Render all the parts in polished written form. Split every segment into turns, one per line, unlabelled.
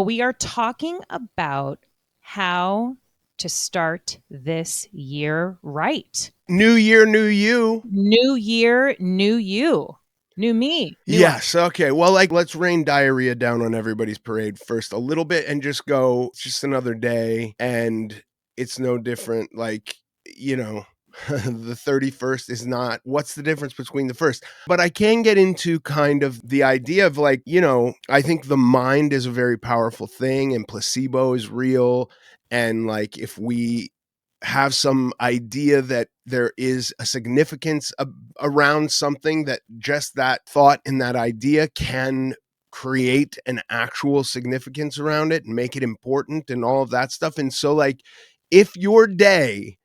We are talking about how to start this year right.
New year, new you.
New year, new you. New me, new
Yes.
us.
Okay. Well, like, let's rain diarrhea down on everybody's parade first a little bit and just go, it's just another day and it's no different. Like, you know, the 31st is not, what's the difference between the first? But I can get into kind of the idea of like, I think the mind is a very powerful thing and placebo is real. And like, if we have some idea that there is a significance around something, that just that thought and that idea can create an actual significance around it and make it important and all of that stuff. And so like, if your day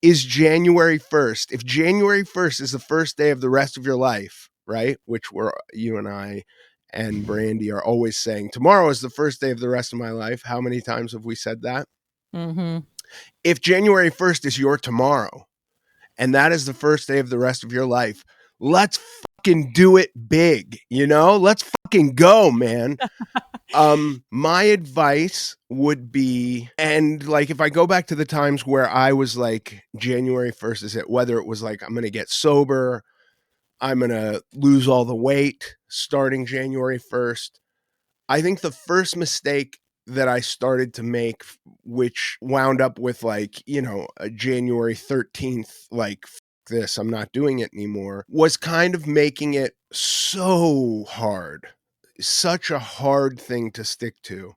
is January 1st, if January 1st is the first day of the rest of your life, right, which you and I and Brandy are always saying tomorrow is the first day of the rest of my life. How many times have we said that?
Mm-hmm.
If January 1st is your tomorrow and that is the first day of the rest of your life, let's fucking do it big, Let's fucking go, man. My advice would be, and like, if I go back to the times where I was like, January 1st is it, whether it was like, I'm going to get sober, I'm going to lose all the weight starting January 1st. I think the first mistake that I started to make, which wound up with like, a January 13th, like, this, I'm not doing it anymore, was kind of making it so hard, such a hard thing to stick to.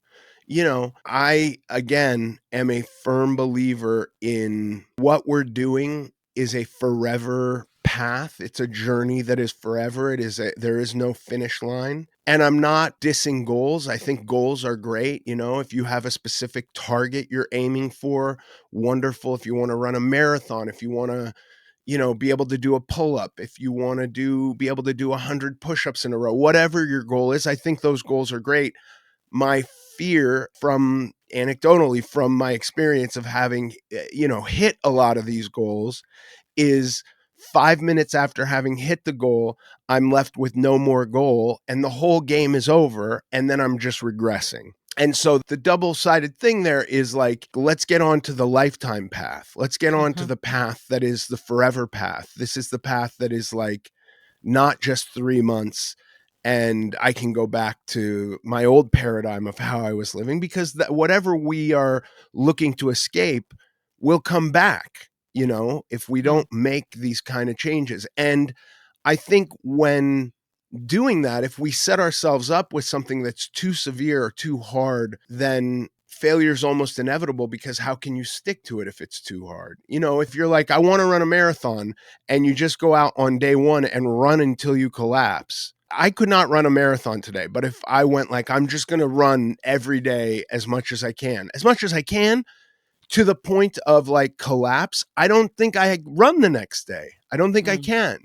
I, again, am a firm believer in what we're doing is a forever path. It's a journey that is forever. There is no finish line. And I'm not dissing goals. I think goals are great. If you have a specific target you're aiming for, wonderful. If you want to run a marathon, if you want to, be able to do a pull-up, if you want to be able to do 100 push-ups in a row, whatever your goal is, I think those goals are great. My fear, from anecdotally from my experience of having, hit a lot of these goals, is 5 minutes after having hit the goal, I'm left with no more goal and the whole game is over. And then I'm just regressing. And so the double-sided thing there is like, let's get on to the lifetime path. Let's get on to the path that is the forever path. This is the path that is like not just 3 months. And I can go back to my old paradigm of how I was living, because whatever we are looking to escape will come back, if we don't make these kind of changes. And I think when doing that, if we set ourselves up with something that's too severe or too hard, then failure is almost inevitable, because how can you stick to it if it's too hard? If you're like, I want to run a marathon, and you just go out on day one and run until you collapse. I could not run a marathon today, but if I went like, I'm just going to run every day as much as I can, to the point of like collapse, I don't think I run the next day. I don't think I can,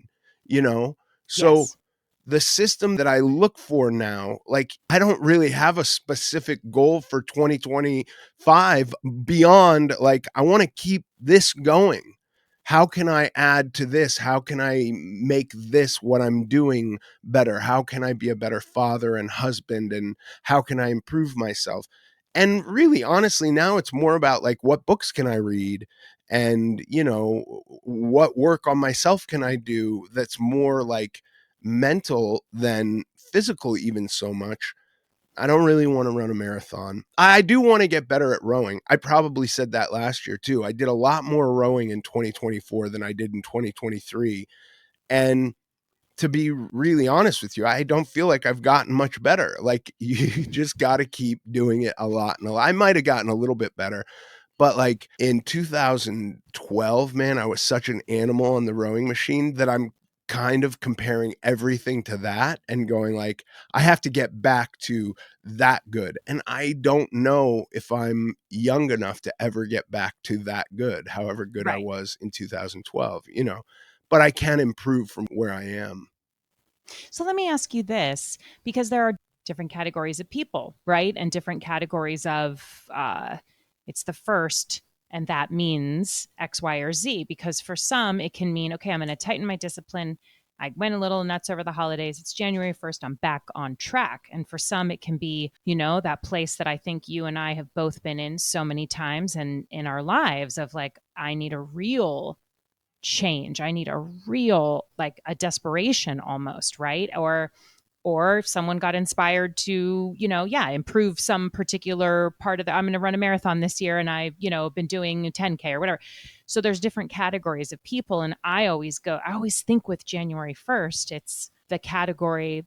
So
Yes.
the system that I look for now, like, I don't really have a specific goal for 2025 beyond like, I want to keep this going. How can I add to this? How can I make this, what I'm doing, better? How can I be a better father and husband? And how can I improve myself? And really, honestly, now it's more about like, what books can I read? And, what work on myself can I do that's more like mental than physical, even so much. I don't really want to run a marathon. I do want to get better at rowing. I probably said that last year too. I did a lot more rowing in 2024 than I did in 2023. And to be really honest with you, I don't feel like I've gotten much better. Like, you just got to keep doing it a lot. And I might have gotten a little bit better, but like in 2012, man, I was such an animal on the rowing machine that I'm kind of comparing everything to that and going like, I have to get back to that good. And I don't know if I'm young enough to ever get back to that good, however good I
Right.
was in 2012, but I can improve from where I am.
So let me ask you this, because there are different categories of people, right? And different categories of it's the first, and that means X, Y, or Z. Because for some, it can mean, okay, I'm going to tighten my discipline. I went a little nuts over the holidays. It's January 1st. I'm back on track. And for some, it can be, that place that I think you and I have both been in so many times and in our lives of like, I need a real change. I need a real, like a desperation almost, right? Or someone got inspired to, improve some particular part of the, I'm going to run a marathon this year and I, been doing a 10K or whatever. So there's different categories of people. And I always think with January 1st, it's the category,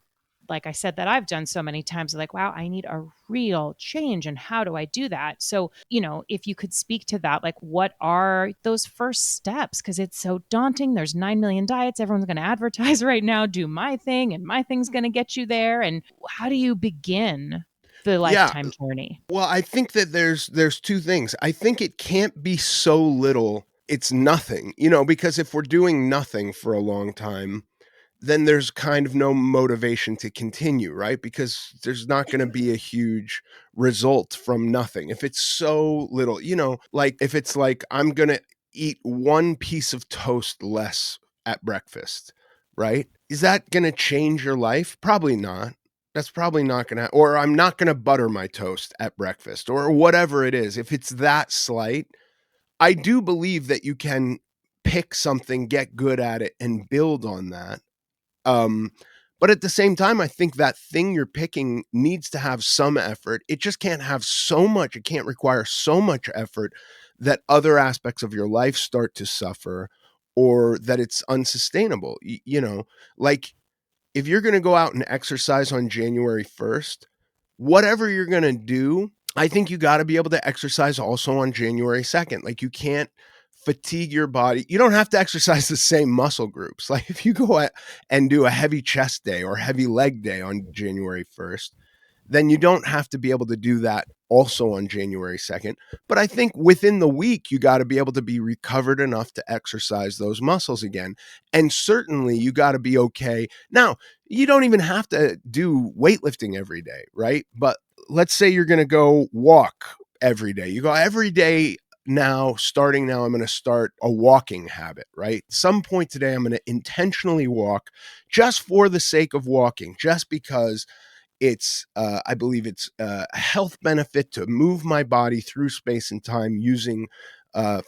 like I said, that I've done so many times, like, wow, I need a real change. And how do I do that? So, if you could speak to that, like, what are those first steps? Because it's so daunting. There's 9 million diets. Everyone's going to advertise right now, do my thing, and my thing's going to get you there. And how do you begin the
Yeah.
lifetime journey?
Well, I think that there's two things. I think it can't be so little it's nothing, because if we're doing nothing for a long time, then there's kind of no motivation to continue, right? Because there's not going to be a huge result from nothing. If it's so little, like if it's like I'm going to eat one piece of toast less at breakfast, right? Is that going to change your life? Probably not. That's probably not going to, or I'm not going to butter my toast at breakfast or whatever it is. If it's that slight, I do believe that you can pick something, get good at it, and build on that. Um, but at the same time, I think that thing you're picking needs to have some effort. It just can't have so much, it can't require so much effort that other aspects of your life start to suffer or that it's unsustainable. Like if you're going to go out and exercise on January 1st, whatever you're going to do, I think you got to be able to exercise also on January 2nd. Like you can't fatigue your body. You don't have to exercise the same muscle groups. Like if you go and do a heavy chest day or heavy leg day on January 1st, then you don't have to be able to do that also on January 2nd. But I think within the week, you got to be able to be recovered enough to exercise those muscles again. And certainly you got to be okay. Now, you don't even have to do weightlifting every day, right? But let's say you're going to go walk every day. You go every day now, starting now, I'm going to start a walking habit, right? Some point today, I'm going to intentionally walk just for the sake of walking, just because it's, I believe it's a health benefit to move my body through space and time using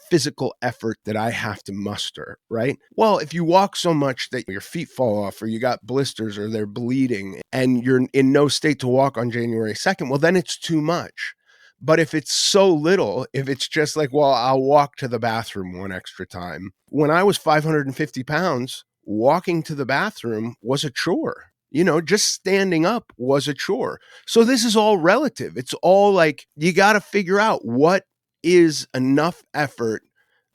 physical effort that I have to muster, right? Well, if you walk so much that your feet fall off or you got blisters or they're bleeding and you're in no state to walk on January 2nd, well, then it's too much. But if it's so little, if it's just like, well, I'll walk to the bathroom one extra time. When I was 550 pounds, walking to the bathroom was a chore. Just standing up was a chore. So this is all relative. It's all like you got to figure out what is enough effort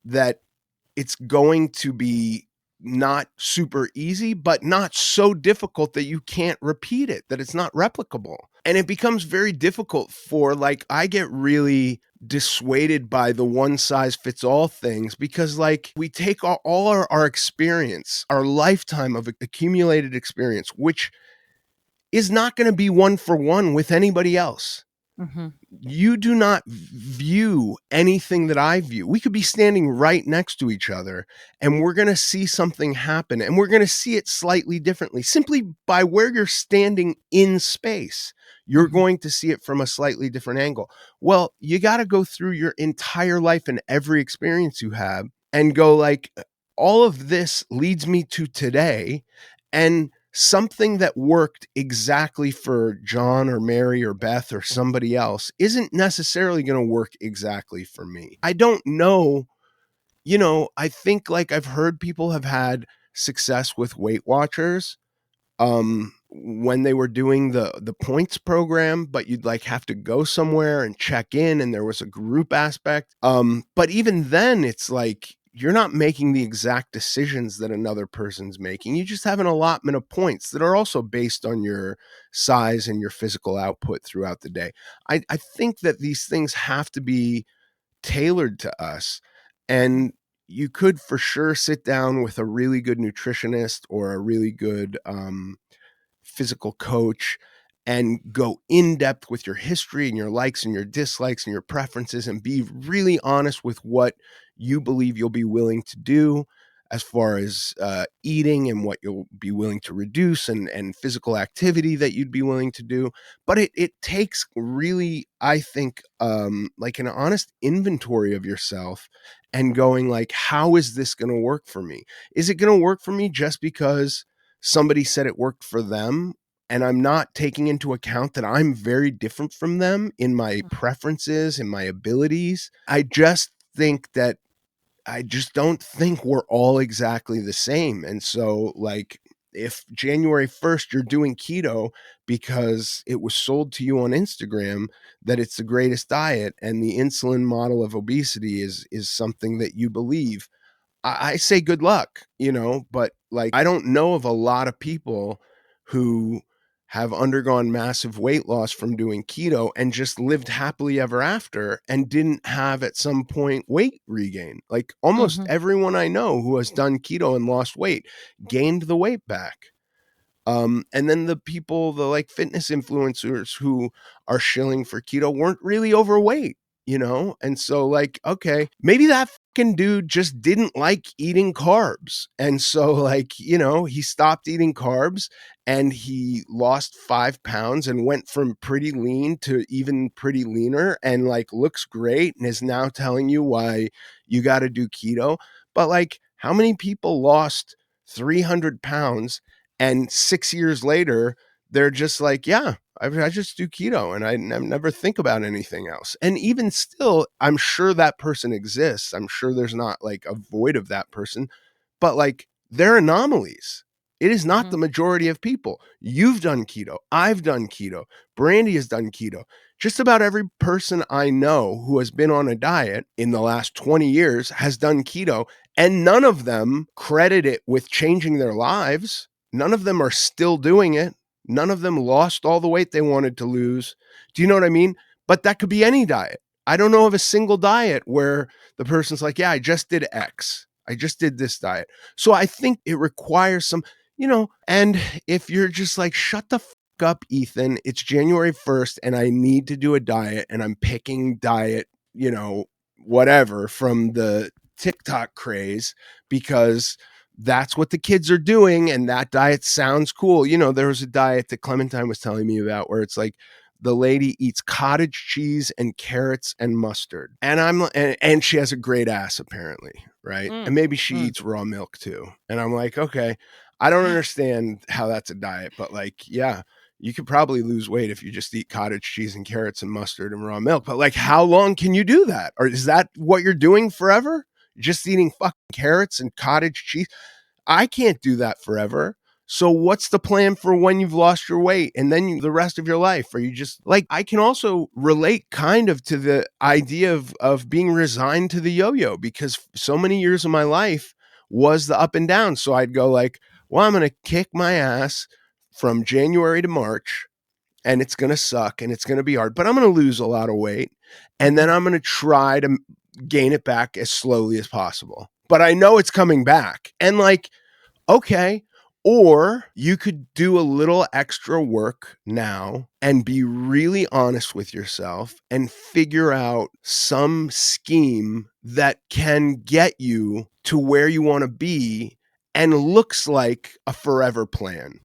that it's going to be not super easy, but not so difficult that you can't repeat it, that it's not replicable. And it becomes very difficult for, like, I get really dissuaded by the one size fits all things because, like, we take all our experience, our lifetime of accumulated experience, which is not going to be one for one with anybody else.
Mm-hmm.
You do not view anything that I view. We could be standing right next to each other and we're going to see something happen and we're going to see it slightly differently simply by where you're standing in space. You're
Mm-hmm.
going to see it from a slightly different angle. Well, you got to go through your entire life and every experience you have and go like, all of this leads me to today. And something that worked exactly for John or Mary or Beth or somebody else isn't necessarily going to work exactly for me. I don't know. I think like I've heard people have had success with Weight Watchers when they were doing the points program, but you'd like have to go somewhere and check in and there was a group aspect. But even then it's like you're not making the exact decisions that another person's making. You just have an allotment of points that are also based on your size and your physical output throughout the day. I think that these things have to be tailored to us. And you could for sure sit down with a really good nutritionist or a really good physical coach and go in depth with your history and your likes and your dislikes and your preferences and be really honest with what you believe you'll be willing to do as far as eating and what you'll be willing to reduce, and physical activity that you'd be willing to do. But it takes really, I think, like an honest inventory of yourself and going like, how is this going to work for me? Is it going to work for me just because somebody said it worked for them? And I'm not taking into account that I'm very different from them in my preferences and my abilities. I just think that I just don't think we're all exactly the same. And so, like, if January 1st you're doing keto because it was sold to you on Instagram that it's the greatest diet and the insulin model of obesity is something that you believe, I say good luck, but like I don't know of a lot of people who have undergone massive weight loss from doing keto and just lived happily ever after and didn't have at some point weight regain. Like almost
Mhm.
everyone I know who has done keto and lost weight gained the weight back. And then the people, the like fitness influencers who are shilling for keto weren't really overweight, And so, like, okay, maybe that fucking dude just didn't like eating carbs. And so, like, he stopped eating carbs and he lost 5 pounds and went from pretty lean to even pretty leaner and like looks great and is now telling you why you got to do keto. But like, how many people lost 300 pounds and 6 years later, they're just like, yeah, I just do keto and I never think about anything else. And even still, I'm sure that person exists. I'm sure there's not like a void of that person, but like they're anomalies. It is not
Mhm.
the majority of people. You've done keto. I've done keto. Brandy has done keto. Just about every person I know who has been on a diet in the last 20 years has done keto, and none of them credit it with changing their lives. None of them are still doing it. None of them lost all the weight they wanted to lose. Do you know what I mean? But that could be any diet. I don't know of a single diet where the person's like, yeah, I just did X. I just did this diet. So I think it requires some, and if you're just like, shut the fuck up, Ethan, it's January 1st and I need to do a diet and I'm picking diet, whatever from the TikTok craze because that's what the kids are doing and that diet sounds cool. There was a diet that Clementine was telling me about where it's like the lady eats cottage cheese and carrots and mustard. And she has a great ass apparently, right?
Mm.
And maybe she
Mm.
eats raw milk too. And I'm like, okay, I don't understand how that's a diet, but like, yeah, you could probably lose weight if you just eat cottage cheese and carrots and mustard and raw milk. But like, how long can you do that? Or is that what you're doing forever? Just eating fucking carrots and cottage cheese? I can't do that forever. So what's the plan for when you've lost your weight and then the rest of your life? Are you just like, I can also relate kind of to the idea of being resigned to the yo-yo because so many years of my life was the up and down. So I'd go like, well, I'm going to kick my ass from January to March and it's going to suck and it's going to be hard, but I'm going to lose a lot of weight. And then
Mhm.
I'm going to try to gain it back as slowly as possible. But I know it's coming back. And like, okay. Or you could do a little extra work now and be really honest with yourself and figure out some scheme that can get you to where you want to be and looks like a forever plan.